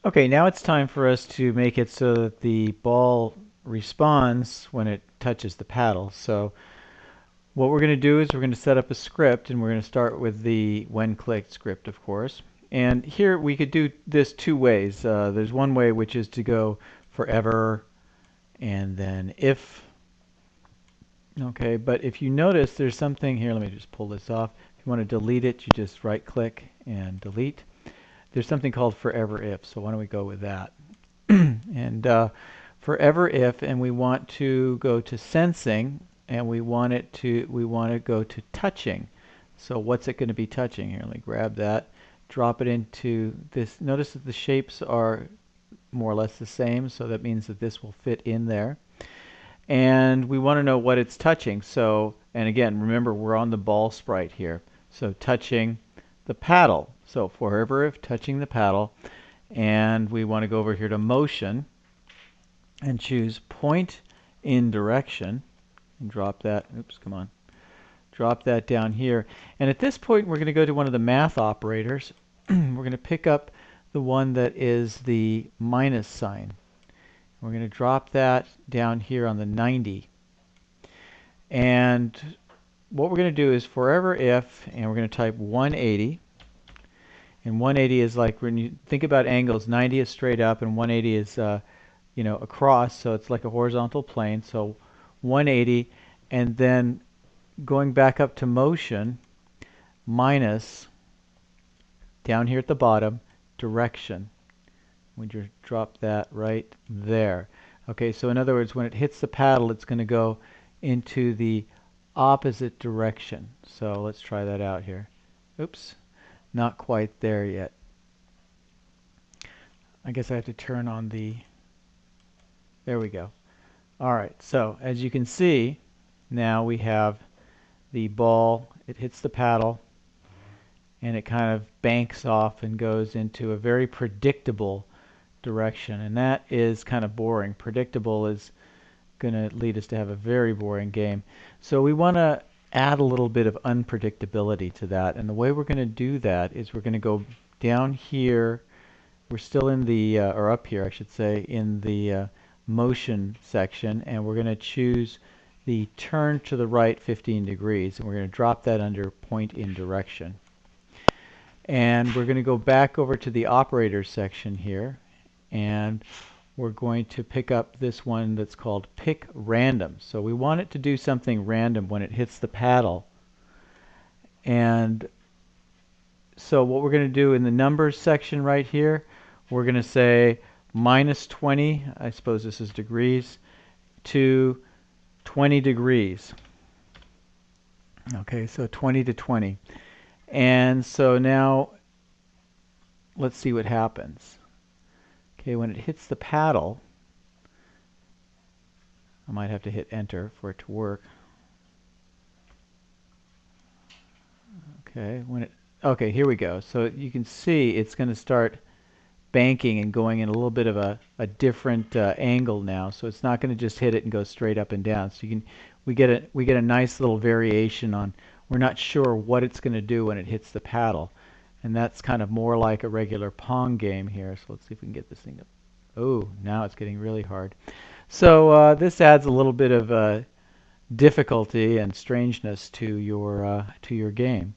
Okay, now it's time for us to make it so that the ball responds when it touches the paddle. So what we're going to do is we're going to set up a script, and we're going to start with the when clicked script, of course. And here we could do this two ways. There's one way, which is to go forever and then if. Okay, but if you notice there's something here, let me just pull this off. If you want to delete it, you just right click and delete. There's something called forever if, so why don't we go with that? And forever if, and we want to go to sensing, and we want to go to touching. So what's it going to be touching here? Let me grab that, drop it into this. Notice that the shapes are more or less the same, so that means that this will fit in there. And we want to know what it's touching. So, and again, remember we're on the ball sprite here. So touching the paddle. So forever if touching the paddle. And we want to go over here to motion and choose point in direction and drop that. Oops, come on. Drop that down here. And at this point, we're going to go to one of the math operators. We're going to pick up the one that is the minus sign. We're going to drop that down here on the 90. And what we're going to do is forever if, and we're going to type 180. And 180 is like when you think about angles, 90 is straight up and 180 is across, so it's like a horizontal plane. So 180, and then going back up to motion minus down here at the bottom direction. We just drop that right there. Okay, so in other words, when it hits the paddle, it's going to go into the opposite direction. So let's try that out here. Oops, not quite there yet. I guess I have to turn on the, there we go. All right, so as you can see, now we have the ball, it hits the paddle, and it kind of banks off and goes into a very predictable direction. And that is kind of boring. Predictable is going to lead us to have a very boring game. So we want to add a little bit of unpredictability to that. And the way we're going to do that is we're going to go down here. We're still in the, or up here, I should say, in the motion section. And we're going to choose the turn to the right 15 degrees. And we're going to drop that under point in direction. And we're going to go back over to the operators section here. And we're going to pick up this one that's called pick random. So we want it to do something random when it hits the paddle. And so what we're going to do in the numbers section right here, we're going to say minus 20, I suppose this is degrees, to 20 degrees. Okay, so 20 to 20. And so now let's see what happens. Okay, when it hits the paddle, I might have to hit enter for it to work. Okay, here we go. So you can see it's going to start banking and going in a little bit of a different angle now. So it's not going to just hit it and go straight up and down. So we get a nice little variation on. We're not sure what it's going to do when it hits the paddle, and that's kind of more like a regular Pong game here. So let's see if we can get this thing up. Oh, now it's getting really hard. So this adds a little bit of difficulty and strangeness to your game.